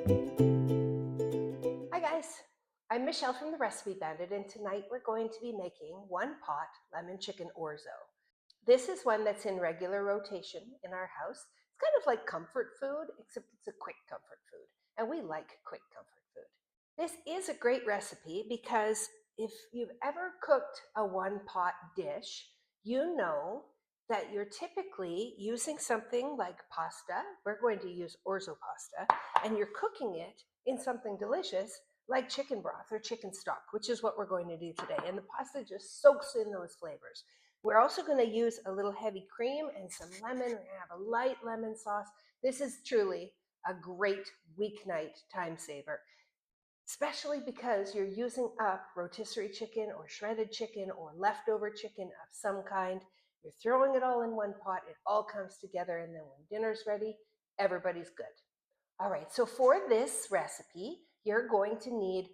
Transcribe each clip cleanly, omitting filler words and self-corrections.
Hi guys, I'm Michelle from the Recipe Bandit, and tonight we're going to be making one pot lemon chicken orzo. This is one that's in regular rotation in our house. It's kind of like comfort food, except it's a quick comfort food, and we like quick comfort food. This is a great recipe because if you've ever cooked a one pot dish, you know that you're typically using something like pasta. We're going to use orzo pasta, and you're cooking it in something delicious like chicken broth or chicken stock, which is what we're going to do today. And the pasta just soaks in those flavors. We're also going to use a little heavy cream and some lemon. We're going to have a light lemon sauce. This is truly a great weeknight time saver, especially because you're using up rotisserie chicken or shredded chicken or leftover chicken of some kind. You're throwing it all in one pot. It all comes together, and then when dinner's ready, everybody's good. All right, so for this recipe, you're going to need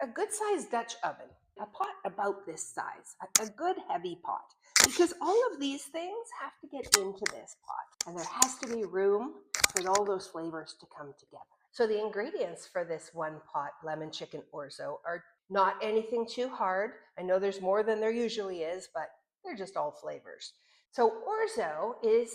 a good sized Dutch oven, a pot about this size, a good heavy pot, because all of these things have to get into this pot, and there has to be room for all those flavors to come together. So the ingredients for this one pot lemon chicken orzo are not anything too hard. I know there's more than there usually is, but they're just all flavors. So orzo is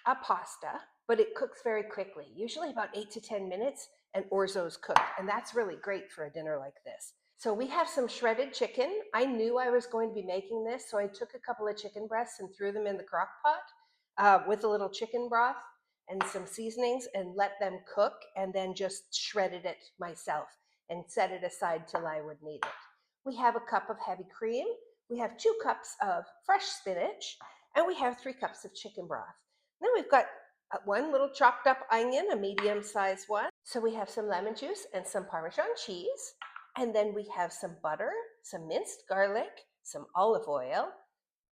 a pasta, but it cooks very quickly, usually about 8 to 10 minutes, and orzo's cooked. And that's really great for a dinner like this. So we have some shredded chicken. I knew I was going to be making this, so I took a couple of chicken breasts and threw them in the crock pot with a little chicken broth and some seasonings and let them cook, and then just shredded it myself and set it aside till I would need it. We have a cup of heavy cream. We have 2 cups of fresh spinach, and we have 3 cups of chicken broth. Then we've got one little chopped up onion, a medium-sized one. So we have some lemon juice and some Parmesan cheese. And then we have some butter, some minced garlic, some olive oil.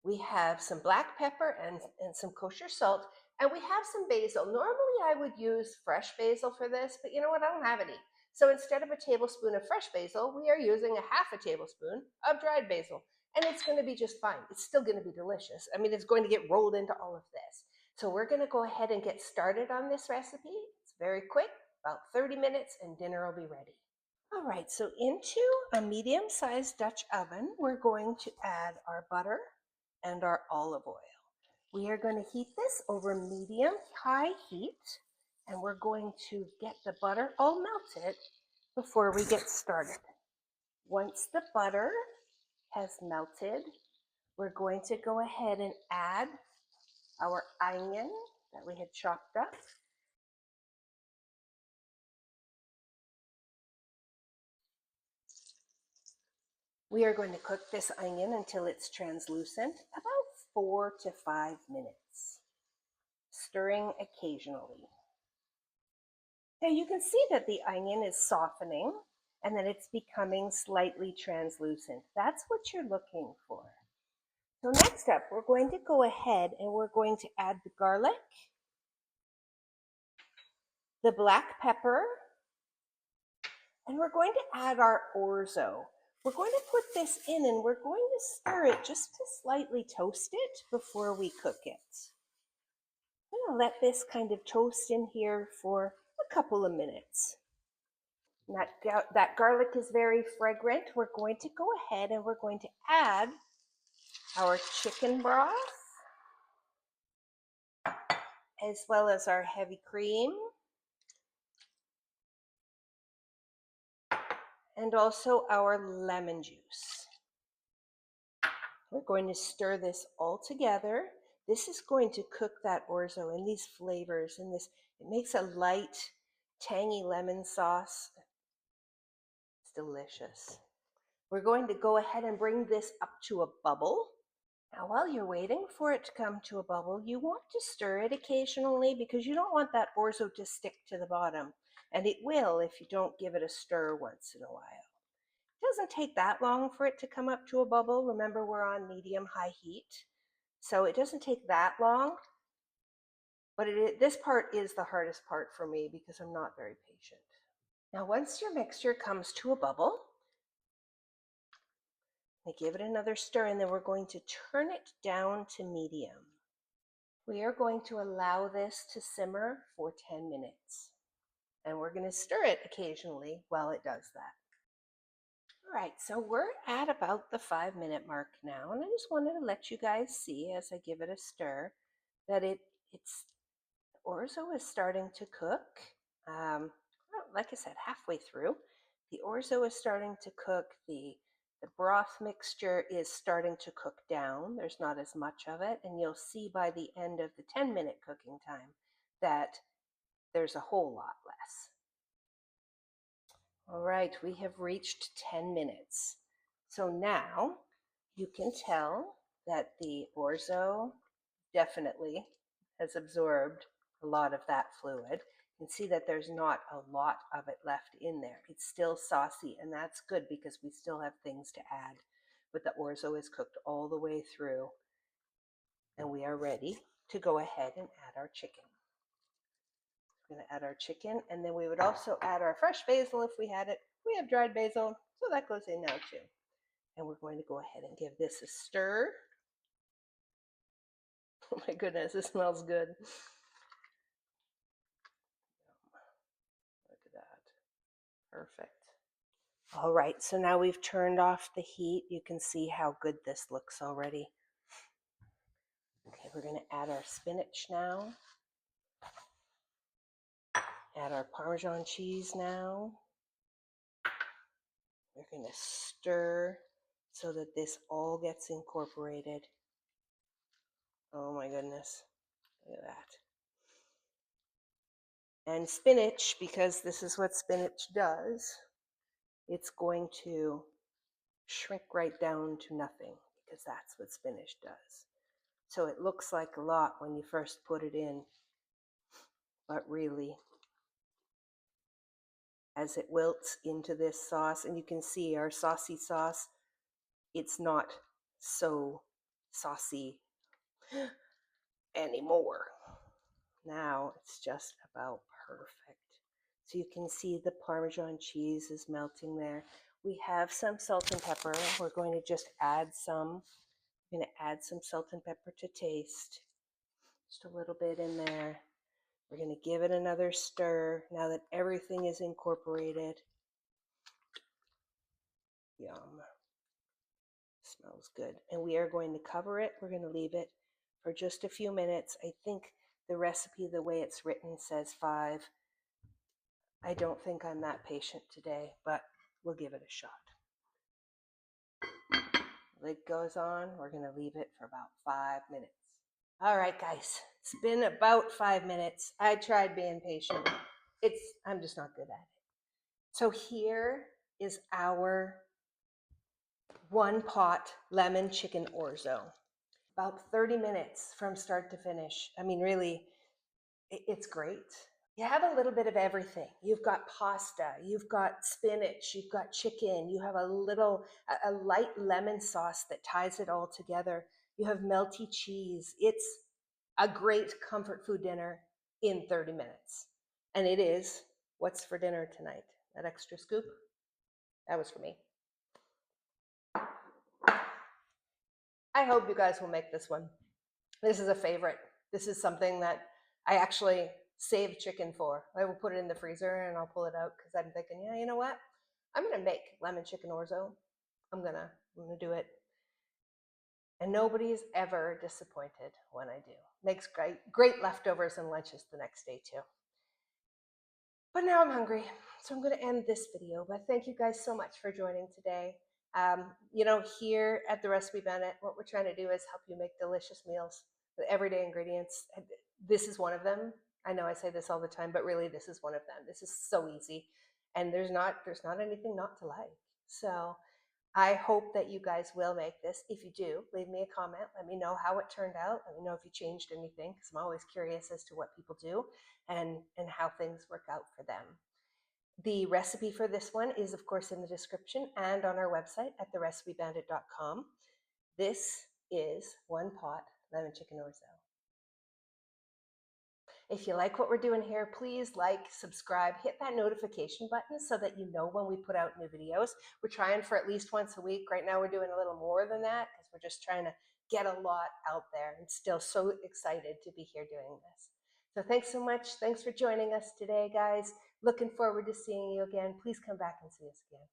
We have some black pepper and some kosher salt. And we have some basil. Normally I would use fresh basil for this, but you know what? I don't have any. So instead of a tablespoon of fresh basil, we are using a half a tablespoon of dried basil. And it's going to be just fine. It's still going to be delicious. I mean, it's going to get rolled into all of this. So we're going to go ahead and get started on this recipe. It's very quick, about 30 minutes, and dinner will be ready. All right, so into a medium-sized Dutch oven, we're going to add our butter and our olive oil. We are going to heat this over medium-high heat, and we're going to get the butter all melted before we get started. Once the butter has melted, we're going to go ahead and add our onion that we had chopped up. We are going to cook this onion until it's translucent, about 4 to 5 minutes, stirring occasionally. Now you can see that the onion is softening and that it's becoming slightly translucent. That's what you're looking for. So next up, we're going to go ahead and we're going to add the garlic, the black pepper, and we're going to add our orzo. We're going to put this in and we're going to stir it just to slightly toast it before we cook it. I'm going to let this kind of toast in here for a couple of minutes. That garlic is very fragrant. We're going to go ahead and we're going to add our chicken broth, as well as our heavy cream, and also our lemon juice. We're going to stir this all together. This is going to cook that orzo in these flavors, and this, it makes a light, tangy lemon sauce. It's delicious. We're going to go ahead and bring this up to a bubble. Now, while you're waiting for it to come to a bubble, you want to stir it occasionally because you don't want that orzo to stick to the bottom. And it will if you don't give it a stir once in a while. It doesn't take that long for it to come up to a bubble. Remember, we're on medium-high heat. So it doesn't take that long. But this part is the hardest part for me because I'm not very patient. Now, once your mixture comes to a bubble, give it another stir, and then we're going to turn it down to medium. We are going to allow this to simmer for 10 minutes. And we're going to stir it occasionally while it does that. All right, so we're at about the 5-minute mark now, and I just wanted to let you guys see as I give it a stir that it's orzo is starting to cook. Well, like I said, halfway through. The orzo is starting to cook. The broth mixture is starting to cook down. There's not as much of it, and you'll see by the end of the 10-minute cooking time that there's a whole lot less. All right, we have reached 10 minutes. So now you can tell that the orzo definitely has absorbed a lot of that fluid. You can see that there's not a lot of it left in there. It's still saucy, and that's good because we still have things to add. But the orzo is cooked all the way through, and we are ready to go ahead and add our chicken. We're going to add our chicken, and then we would also add our fresh basil if we had it. We have dried basil, so that goes in now too. And we're going to go ahead and give this a stir. Oh my goodness, it smells good. Look at that. Perfect. All right, so now we've turned off the heat. You can see how good this looks already. Okay, we're going to add our spinach now. Add our Parmesan cheese now. We're going to stir so that this all gets incorporated. Oh my goodness, look at that. And spinach, because this is what spinach does, it's going to shrink right down to nothing because that's what spinach does. So it looks like a lot when you first put it in, but really, as it wilts into this sauce, and you can see our saucy sauce, it's not so saucy anymore. Now it's just about perfect. So you can see the Parmesan cheese is melting there. We have some salt and pepper. We're going to just add some. I'm going to add some salt and pepper to taste. Just a little bit in there. We're going to give it another stir now that everything is incorporated. Yum. Smells good. And we are going to cover it. We're going to leave it for just a few minutes. I think the recipe, the way it's written, says 5. I don't think I'm that patient today, but we'll give it a shot. Lid goes on. We're going to leave it for about 5 minutes. All right, guys. It's been about 5 minutes. I tried being patient. I'm just not good at it. So here is our 1-pot lemon chicken orzo. About 30 minutes from start to finish. I mean, really, it's great. You have a little bit of everything. You've got pasta, you've got spinach, you've got chicken, you have a light lemon sauce that ties it all together. You have melty cheese. It's a great comfort food dinner in 30 minutes. And it is, what's for dinner tonight? That extra scoop? That was for me. I hope you guys will make this one. This is a favorite. This is something that I actually save chicken for. I will put it in the freezer and I'll pull it out because I'm thinking, yeah, you know what? I'm gonna make lemon chicken orzo. I'm gonna do it. And nobody's ever disappointed when I do. Makes great leftovers and lunches the next day too. But now I'm hungry, so I'm gonna end this video. But thank you guys so much for joining today. Here at the Recipe Bandit, what we're trying to do is help you make delicious meals with everyday ingredients. This is one of them. I know I say this all the time, but really this is one of them. This is so easy, and there's not anything not to like. So I hope that you guys will make this. If you do, leave me a comment. Let me know how it turned out. Let me know if you changed anything, because I'm always curious as to what people do and how things work out for them. The recipe for this one is, of course, in the description and on our website at therecipebandit.com. This is 1-pot lemon chicken orzo. If you like what we're doing here, please like, subscribe, hit that notification button so that you know when we put out new videos. We're trying for at least once a week. Right now we're doing a little more than that because we're just trying to get a lot out there and still so excited to be here doing this. So thanks so much. Thanks for joining us today, guys. Looking forward to seeing you again. Please come back and see us again.